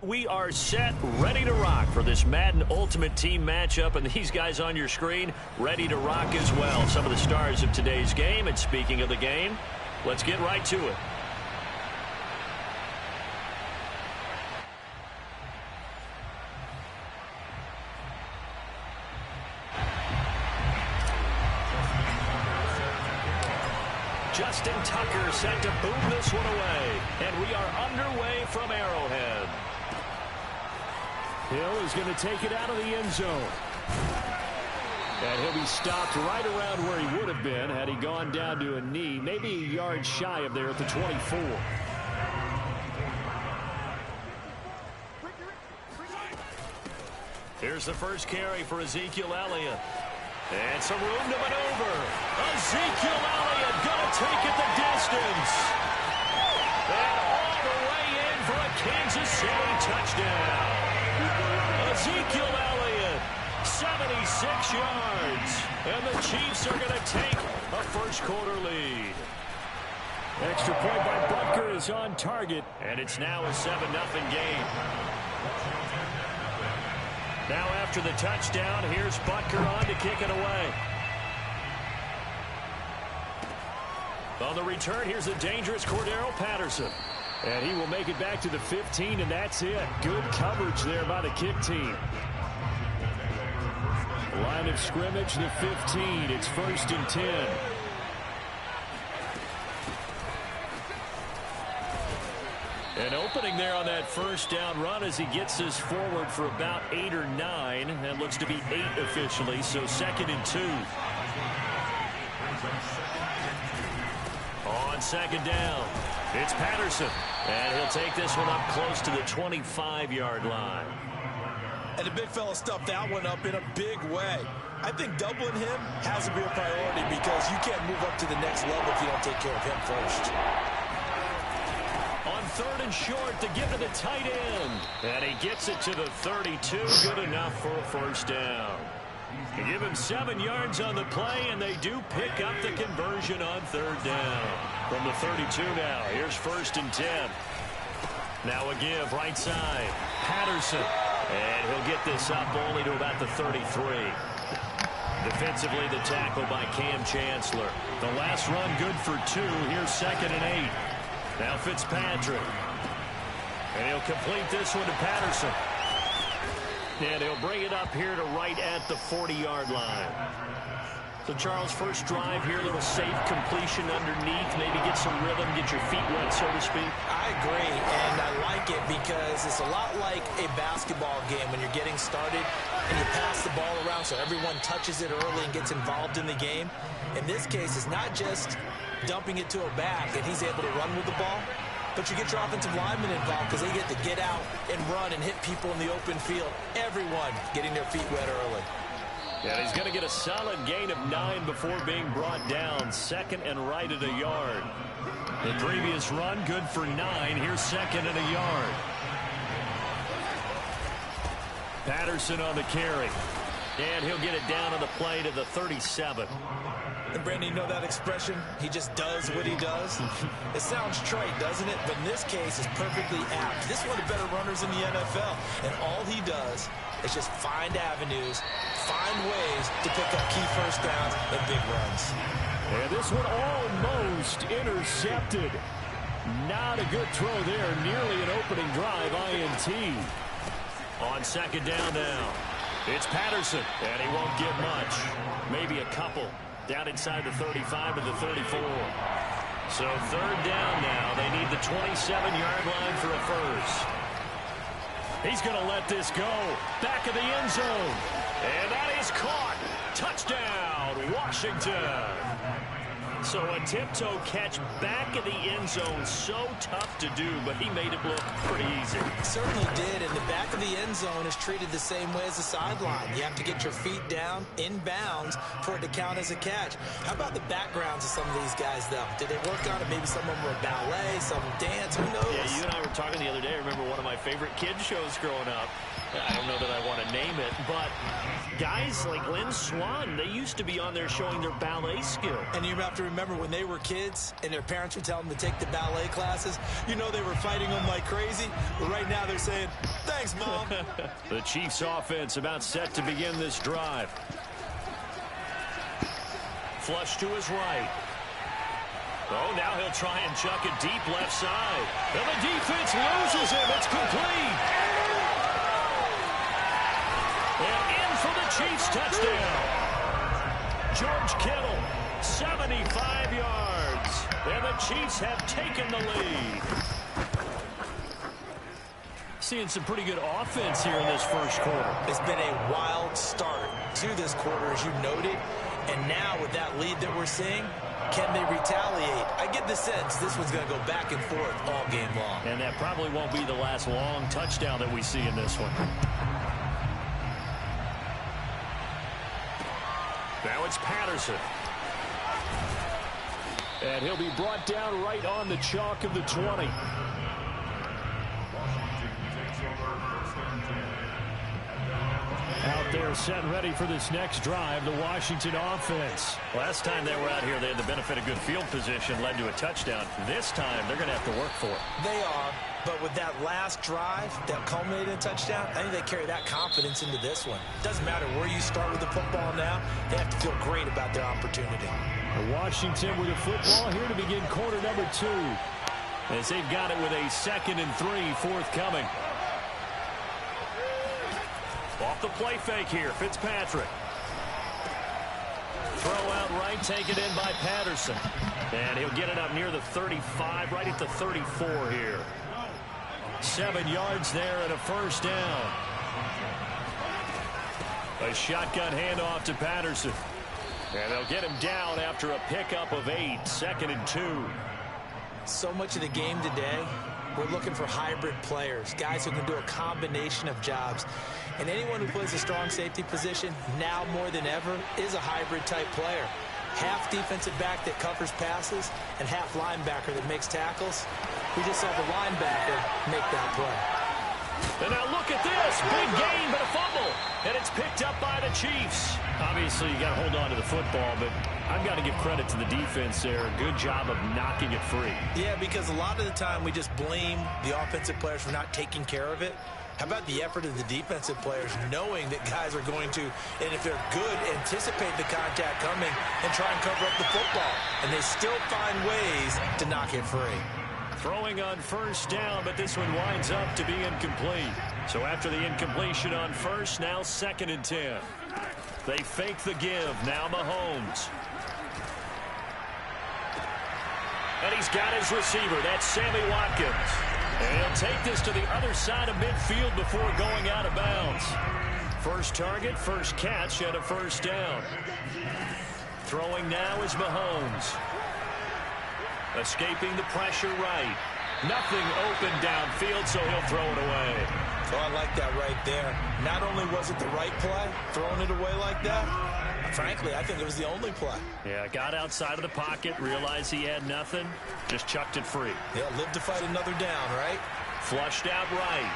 We are set, ready to rock for this Madden Ultimate Team matchup, and these guys on your screen ready to rock as well. Some of the stars of today's game, and speaking of the game, let's get right to it. Justin Tucker set to boom this one away, and we are underway from Arrowhead. Hill is going to take it out of the end zone. And he'll be stopped right around where he would have been had he gone down to a knee, maybe a yard shy of there at the 24. Here's the first carry for Ezekiel Elliott. And some room to maneuver. Ezekiel Elliott going to take it the distance. And all the way in for a Kansas City touchdown. Ezekiel Elliott, 76 yards. And the Chiefs are going to take a first-quarter lead. Extra point by Butker is on target. And it's now a 7-0 game. Now after the touchdown, here's Butker on to kick it away. On the return, here's the dangerous Cordero Patterson. And he will make it back to the 15, and that's it. Good coverage there by the kick team. Line of scrimmage, the 15. It's 1st and 10. An opening there on that first down run as he gets this forward for about 8 or 9. That looks to be 8 officially, so 2nd and 2. On 2nd down, it's Patterson. And he'll take this one up close to the 25-yard line. And the big fella stuffed that one up in a big way. I think doubling him has to be a priority because you can't move up to the next level if you don't take care of him first. On 3rd and short to give to the tight end. And he gets it to the 32. Good enough for a first down. They give him 7 yards on the play, and they do pick up the conversion on 3rd down. From the 32 now, here's 1st and 10. Now a give right side. Patterson. And he'll get this up only to about the 33. Defensively, the tackle by Cam Chancellor. The last run good for 2. Here's 2nd and 8. Now Fitzpatrick. And he'll complete this one to Patterson. And he'll bring it up here to right at the 40-yard line. So, Charles, first drive here, a little safe completion underneath. Maybe get some rhythm, get your feet wet, so to speak. I agree, and I like it because it's a lot like a basketball game when you're getting started and you pass the ball around so everyone touches it early and gets involved in the game. In this case, it's not just dumping it to a back and he's able to run with the ball, but you get your offensive linemen involved because they get to get out and run and hit people in the open field. Everyone getting their feet wet early. And he's going to get a solid gain of 9 before being brought down. 2nd and right at a yard. The previous run good for 9. Here's 2nd and a yard. Patterson on the carry. And he'll get it down on the play to the 37. And Brandon, you know that expression? He just does what he does. It sounds trite, doesn't it? But in this case, it's perfectly apt. This is one of the better runners in the NFL. And all he does is just find avenues, find ways to pick up key first downs and big runs. And this one almost intercepted. Not a good throw there. Nearly an opening drive, INT. On 2nd down now, it's Patterson. And he won't get much. Maybe a couple. Down inside the 35 to the 34. So 3rd down now. They need the 27-yard line for a first. He's going to let this go. Back of the end zone. And that is caught. Touchdown, Washington. So a tiptoe catch back of the end zone. So tough to do, but he made it look pretty easy. Certainly did, and the back of the end zone is treated the same way as the sideline. You have to get your feet down in bounds for it to count as a catch. How about the backgrounds of some of these guys, though? Did they work on it? Maybe some of them were ballet, some dance, who knows? Yeah, you and I were talking the other day. I remember one of my favorite kids shows growing up. I don't know that I want to name it, but guys like Lynn Swann, they used to be on there showing their ballet skill. And you have to remember when they were kids and their parents would tell them to take the ballet classes, you know they were fighting them like crazy. But right now they're saying, thanks, Mom. The Chiefs offense about set to begin this drive. Flush to his right. Oh, now he'll try and chuck it deep left side. And the defense loses him. It's complete. And in for the Chiefs touchdown. George Kittle, 75 yards. And the Chiefs have taken the lead. Seeing some pretty good offense here in this first quarter. It's been a wild start to this quarter, as you noted. And now with that lead that we're seeing, can they retaliate? I get the sense this one's going to go back and forth all game long. And that probably won't be the last long touchdown that we see in this one. Now it's Patterson. And he'll be brought down right on the chalk of the 20. Out there set and ready for this next drive, the Washington offense. Last time they were out here, they had the benefit of good field position, led to a touchdown. This time, they're going to have to work for it. They are, but with that last drive that culminated in a touchdown, I think they carry that confidence into this one. Doesn't matter where you start with the football now, they have to feel great about their opportunity. Washington with the football here to begin quarter number 2. As they've got it with a 2nd and 3 forthcoming. Off the play fake here, Fitzpatrick. Throw out right, take it in by Patterson. And he'll get it up near the 35, right at the 34 here. 7 yards there and a first down. A shotgun handoff to Patterson. And they'll get him down after a pickup of 8, 2nd and 2. So much of the game today, we're looking for hybrid players, guys who can do a combination of jobs. And anyone who plays a strong safety position, now more than ever, is a hybrid type player. Half defensive back that covers passes and half linebacker that makes tackles. We just saw the linebacker make that play. And now look at this. Big gain, but a fumble. And it's picked up by the Chiefs. Obviously, you got to hold on to the football, but I've got to give credit to the defense there. Good job of knocking it free. Yeah, because a lot of the time we just blame the offensive players for not taking care of it. How about the effort of the defensive players knowing that guys are going to, and if they're good, anticipate the contact coming and try and cover up the football. And they still find ways to knock it free. Throwing on first down, but this one winds up to be incomplete. So after the incompletion on first, now 2nd and 10. They fake the give. Now Mahomes. And he's got his receiver. That's Sammy Watkins. And he'll take this to the other side of midfield before going out of bounds. First target, first catch, and a first down. Throwing now is Mahomes. Escaping the pressure right. Nothing open downfield, so he'll throw it away. Oh, I like that right there. Not only was it the right play, throwing it away like that, frankly, I think it was the only play. Yeah, got outside of the pocket, realized he had nothing, just chucked it free. Yeah, live to fight another down, right? Flushed out right.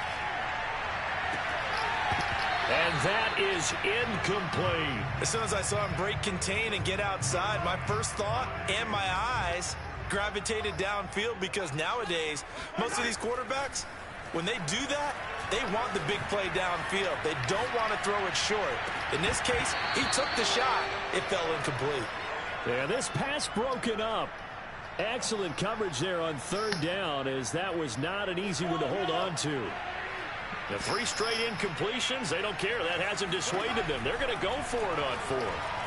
And that is incomplete. As soon as I saw him break contain and get outside, my first thought and my eyes gravitated downfield, because nowadays, most of these quarterbacks, when they do that, they want the big play downfield. They don't want to throw it short. In this case, he took the shot. It fell incomplete. Yeah, this pass broken up. Excellent coverage there on third down, as that was not an easy one to hold on to. The 3 straight incompletions, they don't care. That hasn't dissuaded them. They're going to go for it on 4th.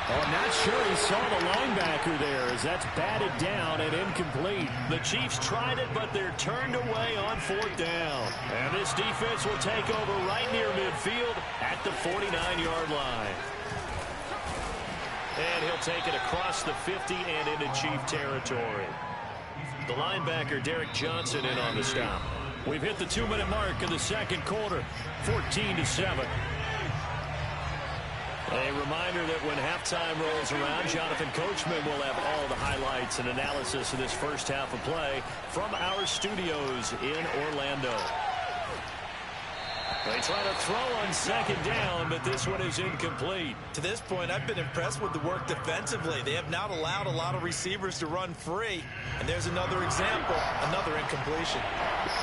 Oh, I'm not sure he saw the linebacker there, as that's batted down and incomplete. The Chiefs tried it, but they're turned away on 4th down. And this defense will take over right near midfield at the 49-yard line. And he'll take it across the 50 and into Chief territory. The linebacker, Derek Johnson, in on the stop. We've hit the 2-minute mark of the second quarter, 14-7. A reminder that when halftime rolls around, Jonathan Coachman will have all the highlights and analysis of this first half of play from our studios in Orlando. They try to throw on second down, but this one is incomplete. To this point, I've been impressed with the work defensively. They have not allowed a lot of receivers to run free. And there's another example, another incompletion.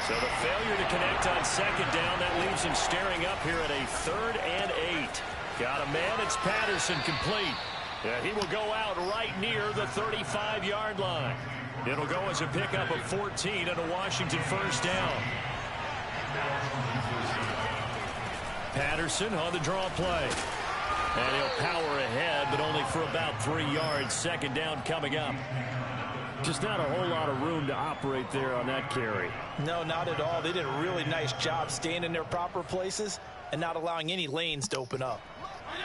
So the failure to connect on second down, that leaves him staring up here at a 3rd and 8. Got a man, it's Patterson, complete. Yeah, he will go out right near the 35-yard line. It'll go as a pickup of 14 and a Washington first down. Patterson on the draw play. And he'll power ahead, but only for about 3 yards. Second down coming up. Just not a whole lot of room to operate there on that carry. No, not at all. They did a really nice job staying in their proper places and not allowing any lanes to open up.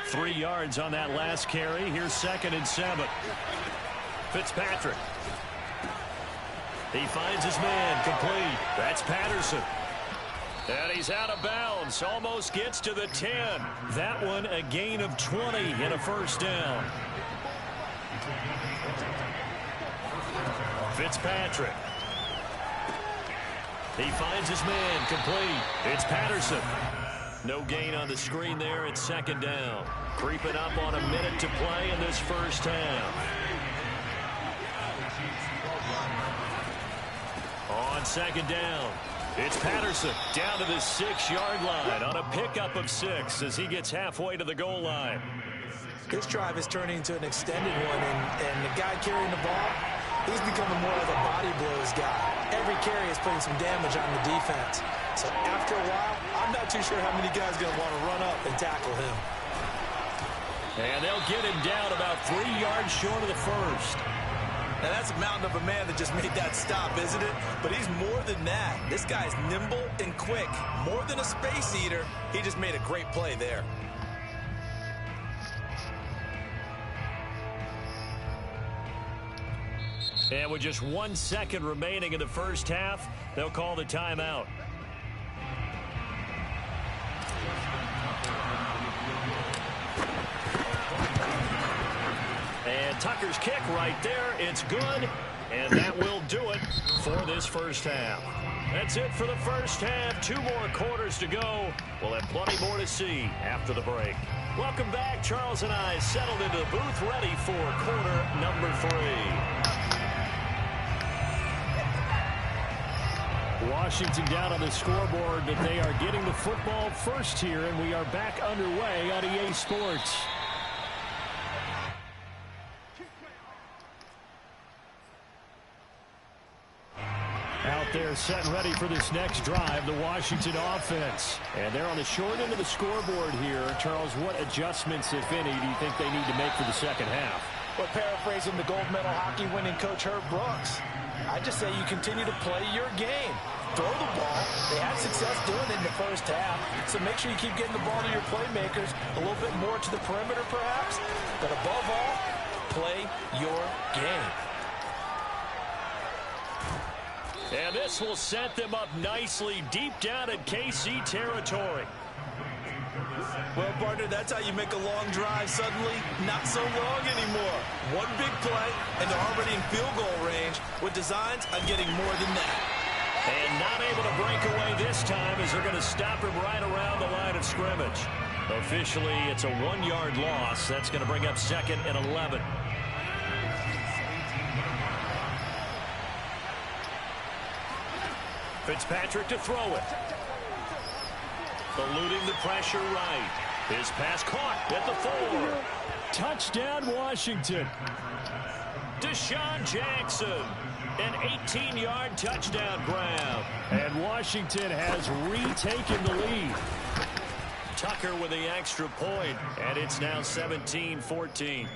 3 yards on that last carry. Here's 2nd and 7. Fitzpatrick. He finds his man, complete. That's Patterson. And he's out of bounds. Almost gets to the 10. That one a gain of 20 and a first down. Fitzpatrick. He finds his man, complete. It's Patterson. No gain on the screen there. It's 2nd down. Creeping up on a minute to play in this first half. On 2nd down, it's Patterson down to the 6-yard line on a pickup of 6 as he gets halfway to the goal line. This drive is turning into an extended one, and the guy carrying the ball, he's becoming more of a body blows guy. Every carry is putting some damage on the defense. So after a while, I'm not too sure how many guys are going to want to run up and tackle him. And they'll get him down about 3 yards short of the first. Now, that's a mountain of a man that just made that stop, isn't it? But he's more than that. This guy's nimble and quick. More than a space eater, he just made a great play there. And with just 1 second remaining in the first half, they'll call the timeout. And Tucker's kick right there. It's good. And that will do it for this first half. That's it for the first half. 2 more quarters to go. We'll have plenty more to see after the break. Welcome back. Charles and I settled into the booth ready for quarter number 3. Washington down on the scoreboard, but they are getting the football first here, and we are back underway on EA Sports. Out there set and ready for this next drive, the Washington offense. And they're on the short end of the scoreboard here. Charles, what adjustments, if any, do you think they need to make for the second half? Well, paraphrasing the gold medal hockey winning coach Herb Brooks, I just say you continue to play your game. Throw the ball. They had success doing it in the first half, so make sure you keep getting the ball to your playmakers, a little bit more to the perimeter perhaps, but above all, play your game. And this will set them up nicely deep down in KC territory. Well, partner, that's how you make a long drive suddenly not so long anymore. One big play, and they're already in field goal range with designs on getting more than that. And not able to break away this time as they're going to stop him right around the line of scrimmage. Officially, it's a 1-yard loss. That's going to bring up 2nd and 11. Fitzpatrick to throw it. Eluding the pressure right. His pass caught at the 4. Touchdown, Washington. Deshaun Jackson. An 18-yard touchdown grab. And Washington has retaken the lead. Tucker with the extra point, and it's now 17-14.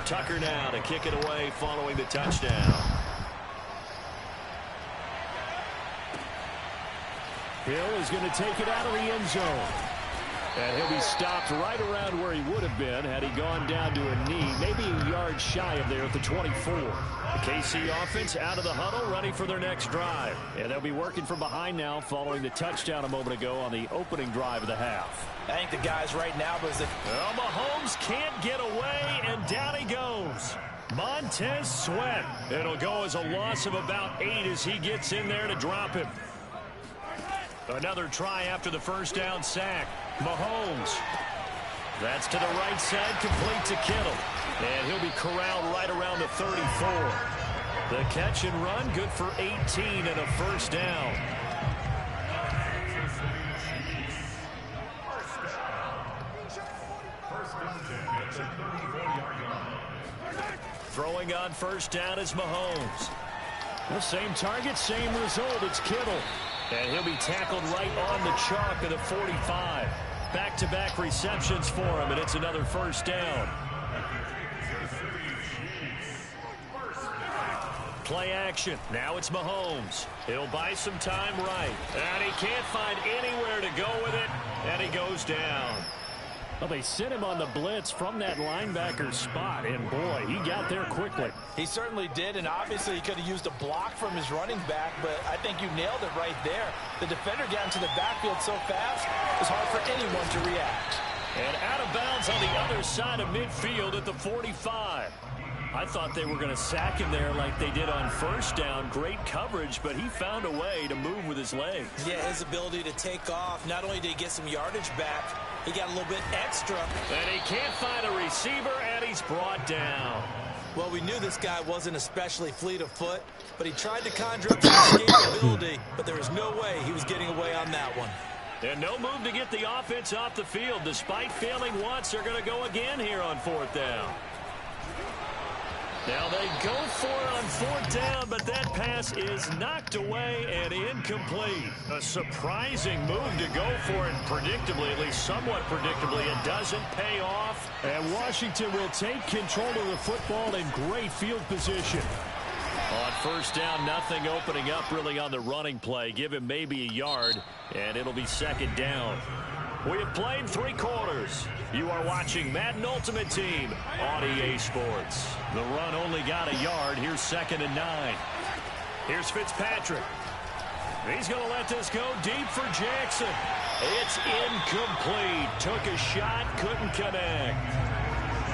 Tucker now to kick it away following the touchdown. Hill is going to take it out of the end zone. And he'll be stopped right around where he would have been had he gone down to a knee, maybe a yard shy of there at the 24. The KC offense out of the huddle, ready for their next drive. And they'll be working from behind now following the touchdown a moment ago on the opening drive of the half. I think the guys right now, well, Mahomes can't get away, and down he goes. Montez Sweat. It'll go as a loss of about 8 as he gets in there to drop him. Another try after the first down sack. Mahomes. That's to the right side, complete to Kittle. And he'll be corralled right around the 34. The catch and run, good for 18 and a first down. Throwing on first down is Mahomes. The same target, same result. It's Kittle. And he'll be tackled right on the chalk of the 45. Back-to-back receptions for him, and it's another first down. Play action. Now it's Mahomes. He'll buy some time right. And he can't find anywhere to go with it, and he goes down. Well, they sent him on the blitz from that linebacker spot, and boy, he got there quickly. He certainly did, and obviously he could have used a block from his running back, but I think you nailed it right there. The defender got into the backfield so fast, it was hard for anyone to react. And out of bounds on the other side of midfield at the 45. I thought they were going to sack him there like they did on first down. Great coverage, but he found a way to move with his legs. Yeah, his ability to take off. Not only did he get some yardage back, he got a little bit extra. And he can't find a receiver, and he's brought down. Well, we knew this guy wasn't especially fleet of foot, but he tried to conjure up some escapability, but there was no way he was getting away on that one. And no move to get the offense off the field. Despite failing once, they're going to go again here on fourth down. Now they go for it on fourth down, but that pass is knocked away and incomplete. A surprising move to go for it predictably, at least somewhat predictably. It doesn't pay off. And Washington will take control of the football in great field position. On first down, nothing opening up really on the running play. Give him maybe a yard, and it'll be second down. We have played 3 quarters. You are watching Madden Ultimate Team on EA Sports. The run only got a yard. Here's 2nd and 9. Here's Fitzpatrick. He's going to let this go deep for Jackson. It's incomplete. Took a shot, couldn't connect.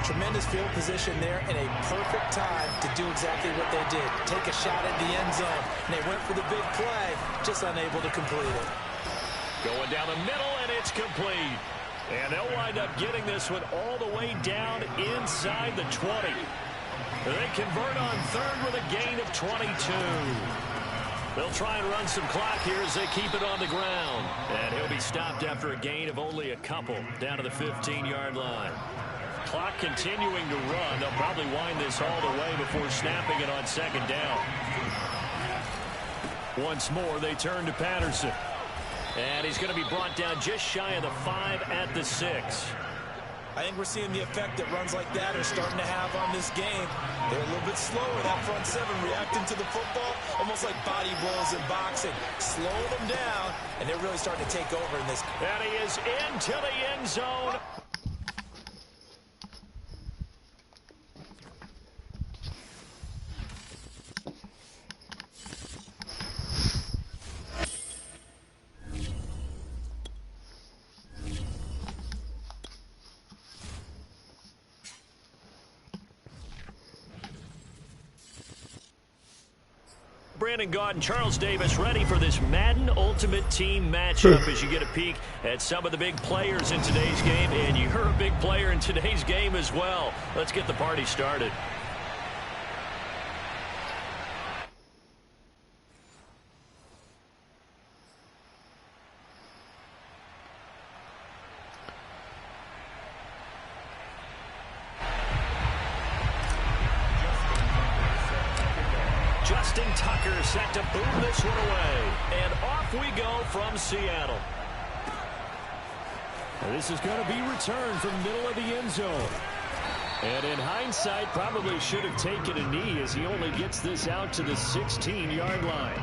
Tremendous field position there and a perfect time to do exactly what they did. Take a shot at the end zone. And they went for the big play, just unable to complete it. Going down the middle, and it's complete. And they'll wind up getting this one all the way down inside the 20. They convert on third with a gain of 22. They'll try and run some clock here as they keep it on the ground. And he'll be stopped after a gain of only a couple down to the 15-yard line. Clock continuing to run. They'll probably wind this all the way before snapping it on second down. Once more, they turn to Patterson. And he's going to be brought down just shy of the 5 at the 6. I think we're seeing the effect that runs like that are starting to have on this game. They're a little bit slower, that front 7, reacting to the football, almost like body rolls in boxing. Slow them down, and they're really starting to take over in this. And he is into the end zone. Brandon Gaud and Charles Davis ready for this Madden Ultimate Team matchup as you get a peek at some of the big players in today's game. And you're a big player in today's game as well. Let's get the party started. Justin Tucker set to boom this one away. And off we go from Seattle. And this is going to be returned from middle of the end zone. And in hindsight, probably should have taken a knee as he only gets this out to the 16-yard line.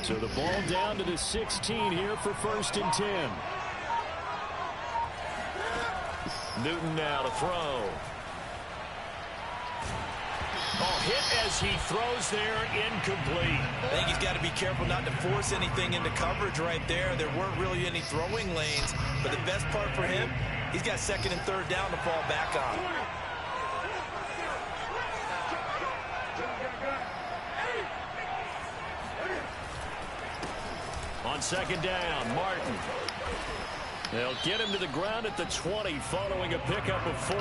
So the ball down to the 16 here for 1st and 10. Newton now to throw. Oh, hit as he throws there, incomplete. I think he's got to be careful not to force anything into coverage right there. There weren't really any throwing lanes, but the best part for him, he's got 2nd and 3rd down to fall back on. On 2nd down, Martin. They'll get him to the ground at the 20 following a pickup of 4.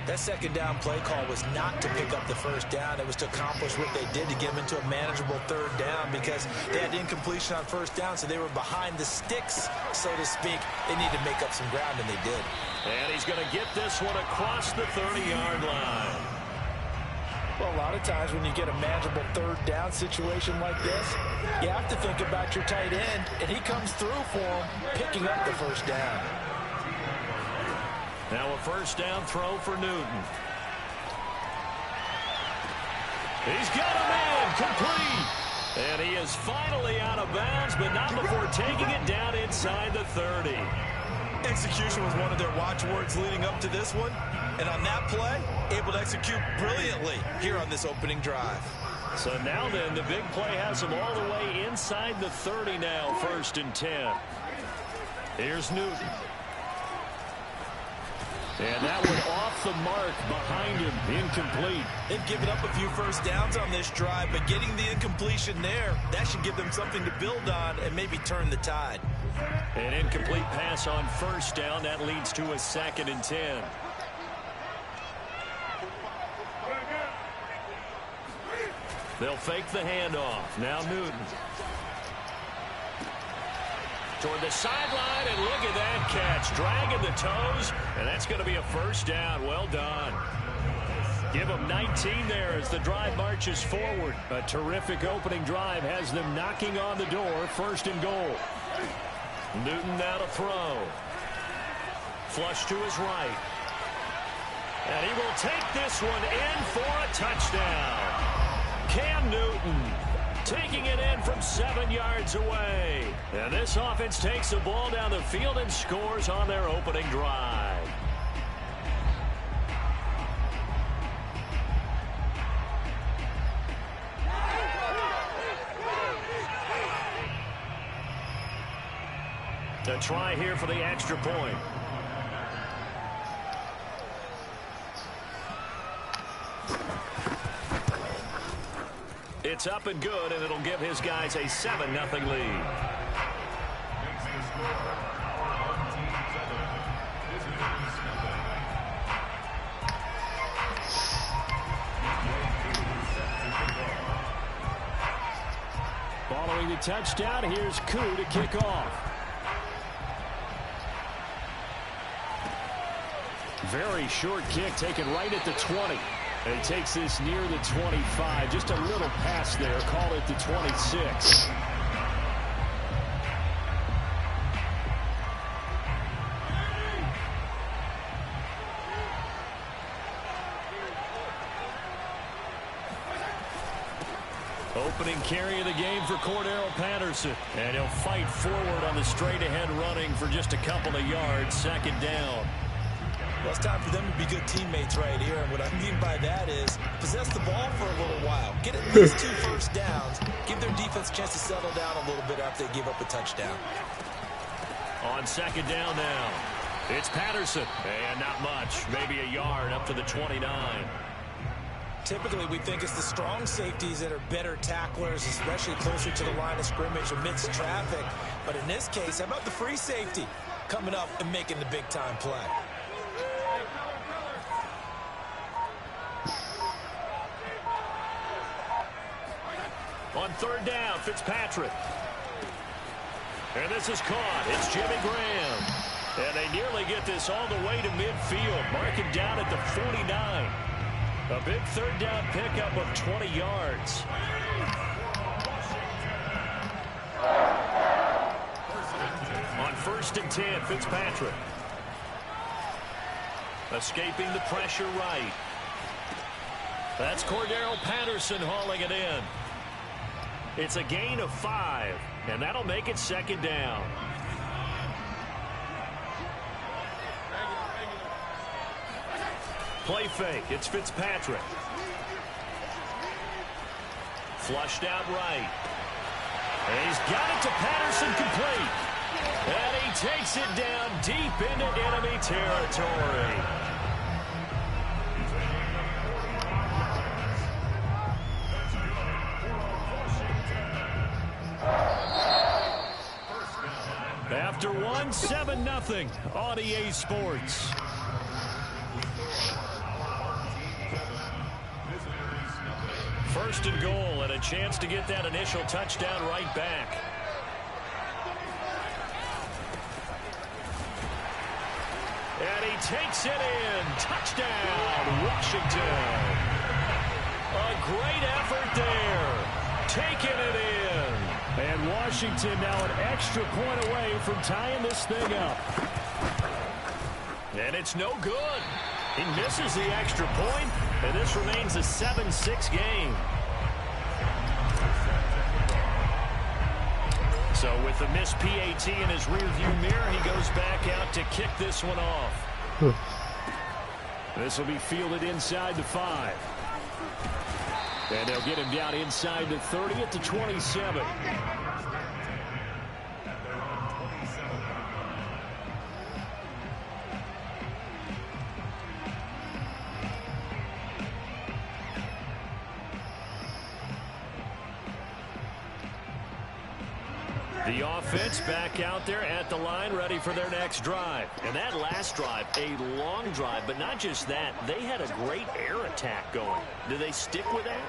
That 2nd down play call was not to pick up the 1st down. It was to accomplish what they did to get him into a manageable 3rd down because they had incompletion on 1st down, so they were behind the sticks, so to speak. They needed to make up some ground, and they did. And he's going to get this one across the 30-yard line. Well, a lot of times when you get a manageable 3rd down situation like this, you have to think about your tight end, and he comes through for him, picking up the 1st down. Now a 1st down throw for Newton. He's got a man complete. And he is finally out of bounds, but not before taking it down inside the 30. Execution was one of their watchwords leading up to this one. And on that play, able to execute brilliantly here on this opening drive. So now then, the big play has him all the way inside the 30 now, 1st and 10. Here's Newton. And that one off the mark behind him, incomplete. They've given up a few 1st downs on this drive, but getting the incompletion there, that should give them something to build on and maybe turn the tide. An incomplete pass on 1st down. That leads to a 2nd and 10. They'll fake the handoff. Now Newton. Toward the sideline, and look at that catch. Dragging the toes, and that's going to be a 1st down. Well done. Give them 19 there as the drive marches forward. A terrific opening drive has them knocking on the door. 1st and goal. Newton now to throw. Flush to his right. And he will take this one in for a touchdown. Cam Newton taking it in from 7 yards away. And this offense takes the ball down the field and scores on their opening drive. A try here for the extra point. It's up and good, and it'll give his guys a 7-0 lead. Following the touchdown, here's Koo to kick off. Very short kick taken right at the 20. And he takes this near the 25. Just a little pass there. Call it the 26. Opening carry of the game for Cordero Patterson. And he'll fight forward on the straight-ahead running for just a couple of yards. 2nd down. Well, it's time for them to be good teammates right here. And what I mean by that is possess the ball for a little while. Get at least 2 1st downs. Give their defense a chance to settle down a little bit after they give up a touchdown. On 2nd down now, it's Patterson. And not much. Maybe a yard up to the 29. Typically, we think it's the strong safeties that are better tacklers, especially closer to the line of scrimmage amidst traffic. But in this case, how about the free safety coming up and making the big-time play? On 3rd down, Fitzpatrick. And this is caught. It's Jimmy Graham. And they nearly get this all the way to midfield. Mark him down at the 49. A big 3rd down pickup of 20 yards. On 1st and 10, Fitzpatrick. Escaping the pressure right. That's Cordero Patterson hauling it in. It's a gain of 5, and that'll make it second down. Play fake. It's Fitzpatrick. Flushed out right. And he's got it to Patterson, complete. And he takes it down deep into enemy territory. After 1, 7-0 on EA Sports. First and goal, and a chance to get that initial touchdown right back. And he takes it in. Touchdown, Washington. A great effort there. Taking it in. And Washington now an extra point away from tying this thing up. And it's no good. He misses the extra point, and this remains a 7-6 game. So with the missed PAT in his rearview mirror, he goes back out to kick this one off. This will be fielded inside the 5. And they'll get him down inside the 30 at the 27. The offense back out there at the line, ready for their next drive. And that last drive, a long drive, but not just that. They had a great air attack going. Do they stick with that?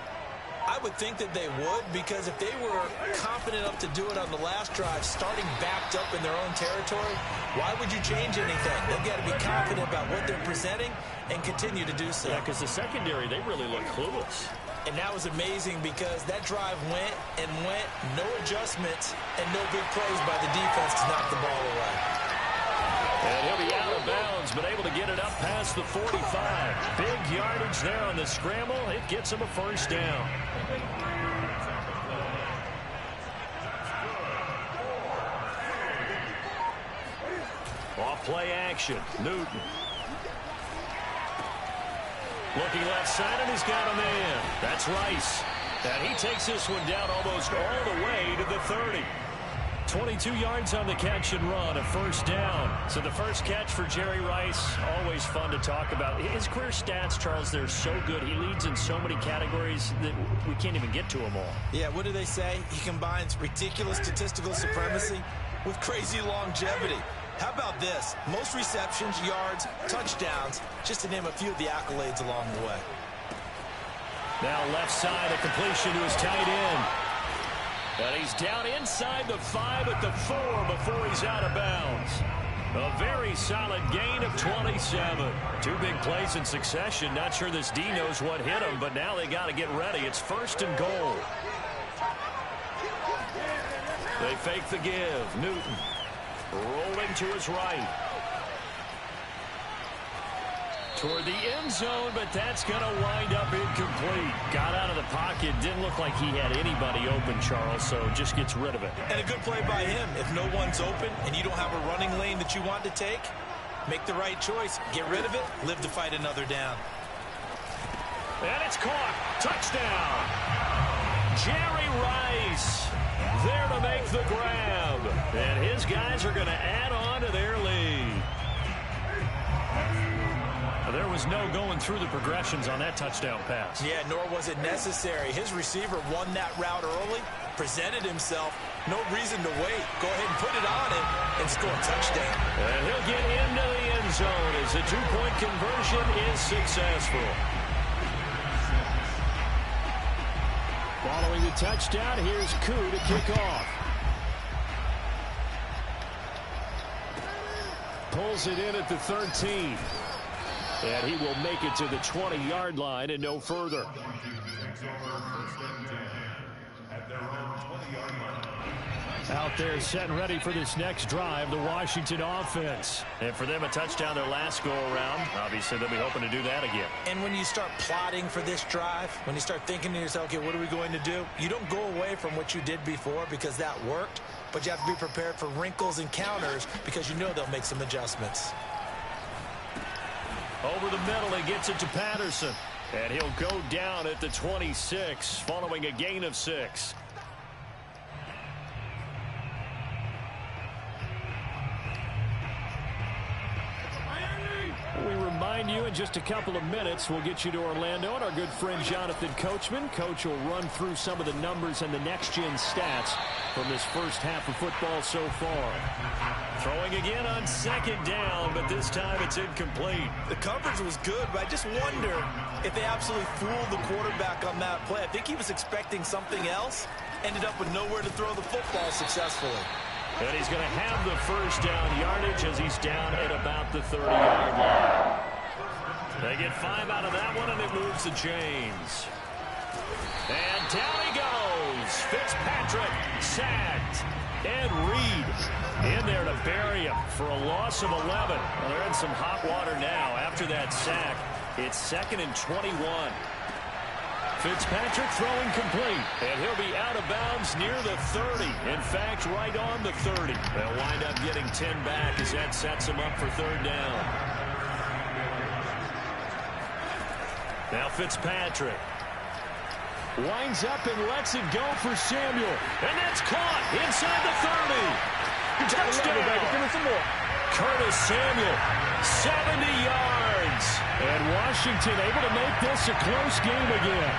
I would think that they would, because if they were confident enough to do it on the last drive, starting backed up in their own territory, why would you change anything? They've got to be confident about what they're presenting and continue to do so. Yeah, because the secondary, they really look clueless. And that was amazing because that drive went and went, no adjustments, and no big plays by the defense to knock the ball away. And he'll be out of bounds, but able to get it up past the 45. Big yardage there on the scramble. It gets him a first down. Off play action. Newton. Looking left side, and he's got a man. That's Rice. And he takes this one down almost all the way to the 30. 22 yards on the catch and run, a first down. So the first catch for Jerry Rice, always fun to talk about. His career stats, Charles, they're so good. He leads in so many categories that we can't even get to them all. Yeah, what do they say? He combines ridiculous statistical supremacy with crazy longevity. How about this? Most receptions, yards, touchdowns, just to name a few of the accolades along the way. Now left side, a completion to his tight end. And he's down inside the 5 at the 4 before he's out of bounds. A very solid gain of 27. 2 big plays in succession. Not sure this D knows what hit him, but now they got to get ready. It's first and goal. They fake the give. Newton rolling to his right. Toward the end zone, but that's going to wind up incomplete. Got out of the pocket. Didn't look like he had anybody open, Charles, so just gets rid of it. And a good play by him. If no one's open and you don't have a running lane that you want to take, make the right choice. Get rid of it. Live to fight another down. And it's caught. Touchdown. Jerry Rice there to make the grab. And his guys are going to add on to their lead. There was no going through the progressions on that touchdown pass. Yeah, nor was it necessary. His receiver won that route early, presented himself. No reason to wait. Go ahead and put it on him and score a touchdown. And he'll get into the end zone as the two-point conversion is successful. Following the touchdown, here's Koo to kick off. Pulls it in at the 13. And he will make it to the 20-yard line and no further. Out there set and ready for this next drive, the Washington offense. And for them, a touchdown their last go-around. Obviously, they'll be hoping to do that again. And when you start plotting for this drive, when you start thinking to yourself, okay, what are we going to do? You don't go away from what you did before because that worked, but you have to be prepared for wrinkles and counters because you know they'll make some adjustments. Over the middle, he gets it to Patterson. And he'll go down at the 26 following a gain of 6. We remind you in just a couple of minutes we'll get you to Orlando and our good friend Jonathan Coachman. Coach will run through some of the numbers and the next-gen stats from this first half of football so far. Throwing again on second down, but this time it's incomplete. The coverage was good, but I just wonder if they absolutely fooled the quarterback on that play. I think he was expecting something else, ended up with nowhere to throw the football successfully. And he's going to have the first down yardage as he's down at about the 30-yard line. They get 5 out of that one, and it moves the chains. And down he goes. Fitzpatrick sacked. And Reed in there to bury him for a loss of 11. Well, they're in some hot water now. After that sack, it's 2nd and 21. Fitzpatrick throwing complete, and he'll be out of bounds near the 30. In fact, right on the 30. They'll wind up getting 10 back as that sets them up for 3rd down. Now Fitzpatrick winds up and lets it go for Samuel. And that's caught inside the 30. Touchdown. Give me some more. Curtis Samuel, 70 yards. And Washington able to make this a close game again.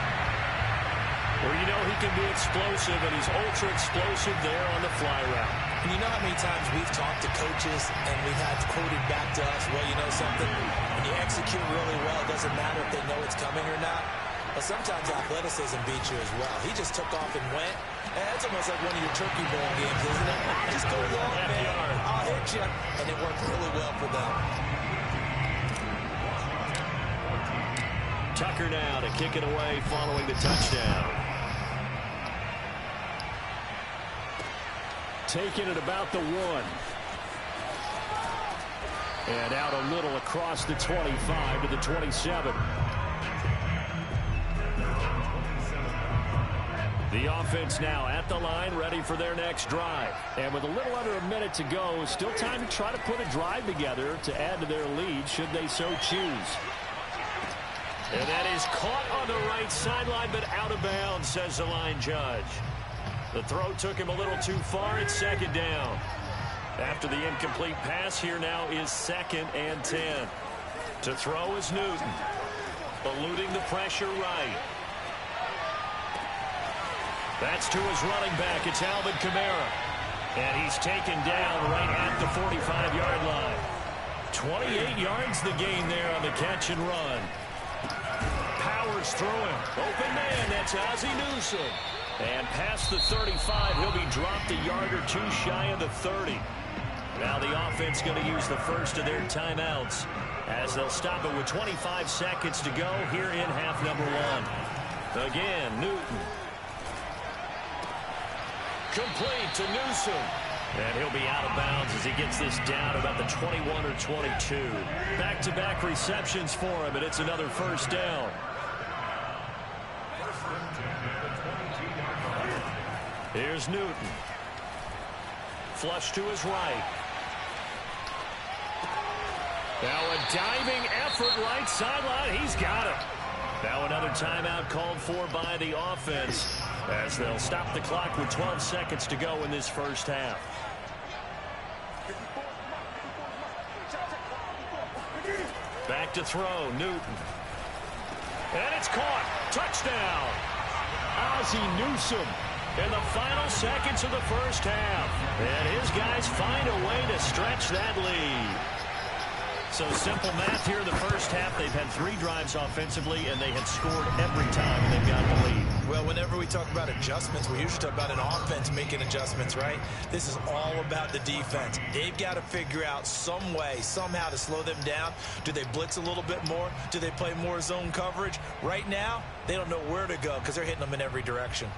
Well, you know he can be explosive, and he's ultra-explosive there on the fly route. And you know how many times we've talked to coaches and we've had quoted back to us, well, you know something? When you execute really well, it doesn't matter if they know it's coming or not. But sometimes athleticism beats you as well. He just took off and went. And that's almost like one of your Turkey Bowl games, isn't it? Just go long, man. I'll hit you. And it worked really well for them. Tucker now to kick it away following the touchdown. Taking it about the 1. And out a little across the 25 to the 27. The offense now at the line, ready for their next drive. And with a little under a minute to go, still time to try to put a drive together to add to their lead should they so choose. And that is caught on the right sideline, but out of bounds, says the line judge. The throw took him a little too far. It's 2nd down. After the incomplete pass, here now is 2nd and 10. To throw is Newton. Eluding the pressure right. That's to his running back. It's Alvin Kamara. And he's taken down right at the 45-yard line. 28 yards the gain there on the catch and run. Powers through him. Open man. That's Ozzie Newsome. And past the 35, he'll be dropped a yard or two shy of the 30. Now the offense going to use the first of their timeouts as they'll stop it with 25 seconds to go here in half number 1. Again, Newton. Complete to Newsome. And he'll be out of bounds as he gets this down about the 21 or 22. Back-to-back receptions for him, and it's another first down. Here's Newton. Flush to his right. Now a diving effort right sideline. He's got it. Now another timeout called for by the offense as they'll stop the clock with 12 seconds to go in this first half. Back to throw, Newton. And it's caught. Touchdown. Ozzie Newsome. In the final seconds of the first half. And his guys find a way to stretch that lead. So simple math here in the first half. They've had 3 drives offensively, and they have scored every time they've got the lead. Well, whenever we talk about adjustments, we usually talk about an offense making adjustments, right? This is all about the defense. They've got to figure out some way, somehow to slow them down. Do they blitz a little bit more? Do they play more zone coverage? Right now, they don't know where to go because they're hitting them in every direction.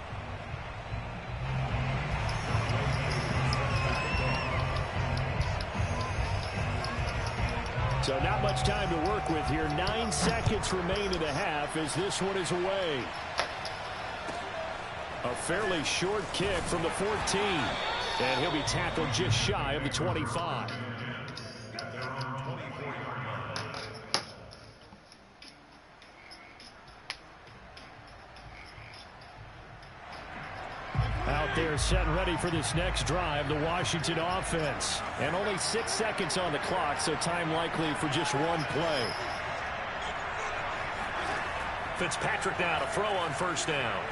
So not much time to work with here. 9 seconds remain in the half as this one is away. A fairly short kick from the 14. And he'll be tackled just shy of the 25. Out there set and ready for this next drive, the Washington offense. And only 6 seconds on the clock, so time likely for just one play. Fitzpatrick now to throw on first down.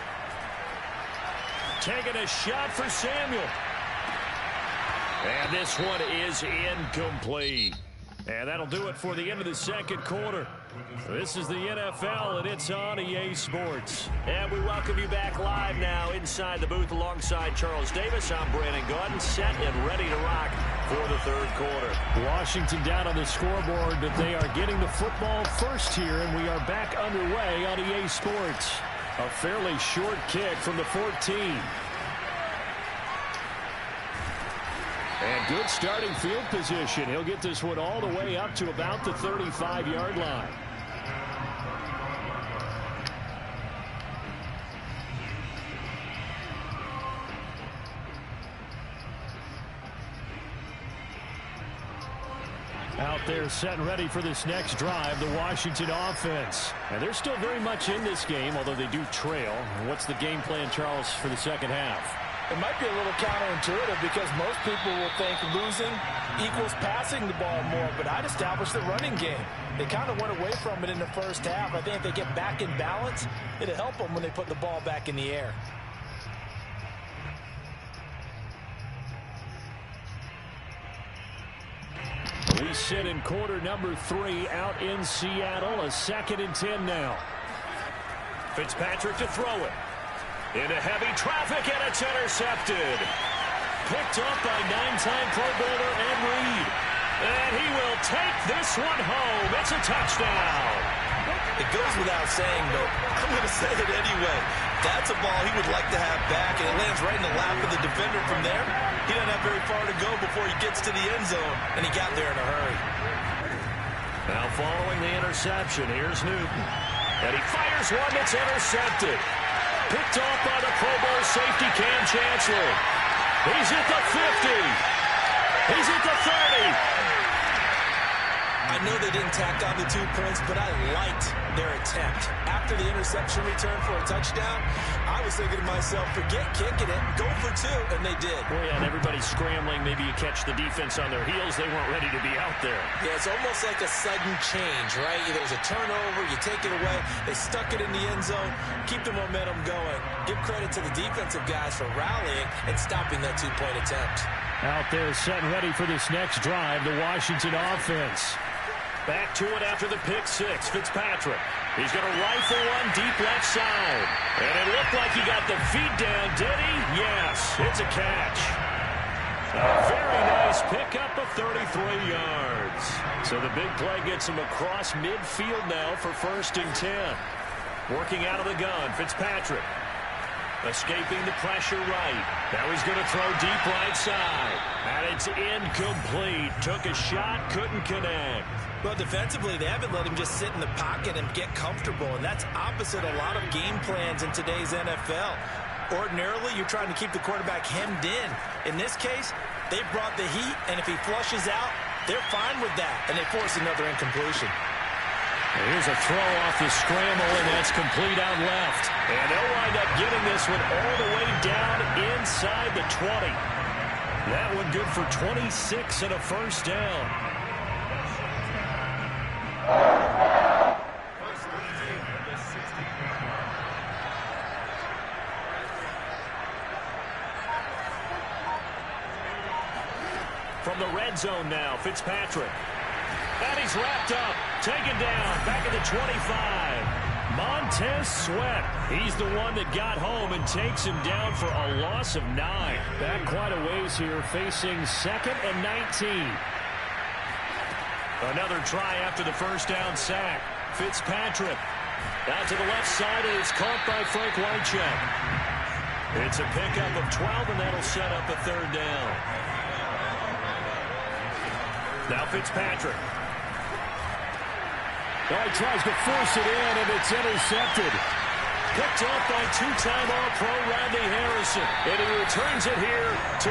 Taking a shot for Samuel. And this one is incomplete. And that'll do it for the end of the second quarter. This is the NFL, and it's on EA Sports. And we welcome you back live now inside the booth alongside Charles Davis. I'm Brandon Gordon, set and ready to rock for the third quarter. Washington down on the scoreboard, but they are getting the football first here, and we are back underway on EA Sports. A fairly short kick from the 14. And good starting field position. He'll get this one all the way up to about the 35-yard line. Out there set and ready for this next drive, the Washington offense. And they're still very much in this game, although they do trail. What's the game plan, Charles, for the second half? It might be a little counterintuitive because most people will think losing equals passing the ball more, but I'd establish the running game. They kind of went away from it in the first half. I think if they get back in balance, it'll help them when they put the ball back in the air. We sit in quarter number 3 out in Seattle. A 2nd and 10 now. Fitzpatrick to throw it. Into heavy traffic, and it's intercepted. Picked up by 9-time Pro Bowler Ed Reed. And he will take this one home. It's a touchdown. It goes without saying, but I'm going to say it anyway. That's a ball he would like to have back, and it lands right in the lap of the defender from there. He doesn't have very far to go before he gets to the end zone, and he got there in a hurry. Now following the interception, here's Newton. And he fires one that's intercepted. Picked off by the Pro Bowl safety Cam Chancellor. He's at the 50. He's at the 30. I know they didn't tack on the 2 points, but I liked their attempt. After the interception return for a touchdown, I was thinking to myself, forget kicking it, go for 2, and they did. Well, yeah, and everybody's scrambling. Maybe you catch the defense on their heels. They weren't ready to be out there. Yeah, it's almost like a sudden change, right? There's a turnover, you take it away, they stuck it in the end zone, keep the momentum going. Give credit to the defensive guys for rallying and stopping that 2-point attempt. Out there set and ready for this next drive, the Washington offense. Back to it after the pick 6. Fitzpatrick. He's going to rifle one deep left side. And it looked like he got the feet down, did he? Yes, it's a catch. A very nice pickup of 33 yards. So the big play gets him across midfield now for 1st and 10. Working out of the gun, Fitzpatrick. Escaping the pressure right. Now he's going to throw deep right side. And it's incomplete. Took a shot, couldn't connect. Well, defensively, they haven't let him just sit in the pocket and get comfortable, and that's opposite a lot of game plans in today's NFL. Ordinarily, you're trying to keep the quarterback hemmed in. In this case, they brought the heat, and if he flushes out, they're fine with that, and they force another incompletion. Here's a throw off the scramble, and that's complete out left. And they'll wind up getting this one all the way down inside the 20. That one good for 26 and a first down. From the red zone now, Fitzpatrick. And he's wrapped up, taken down, back at the 25. Montez Sweat. He's the one that got home and takes him down for a loss of 9. Back quite a ways here, facing 2nd and 19. Another try after the first down sack. Fitzpatrick out to the left side, and it's caught by Frank Wycheck. It's a pickup of 12, and that'll set up a 3rd down. Now Fitzpatrick. Oh, he tries to force it in, and it's intercepted. Picked up by two-time All-Pro Rodney Harrison. And he returns it here to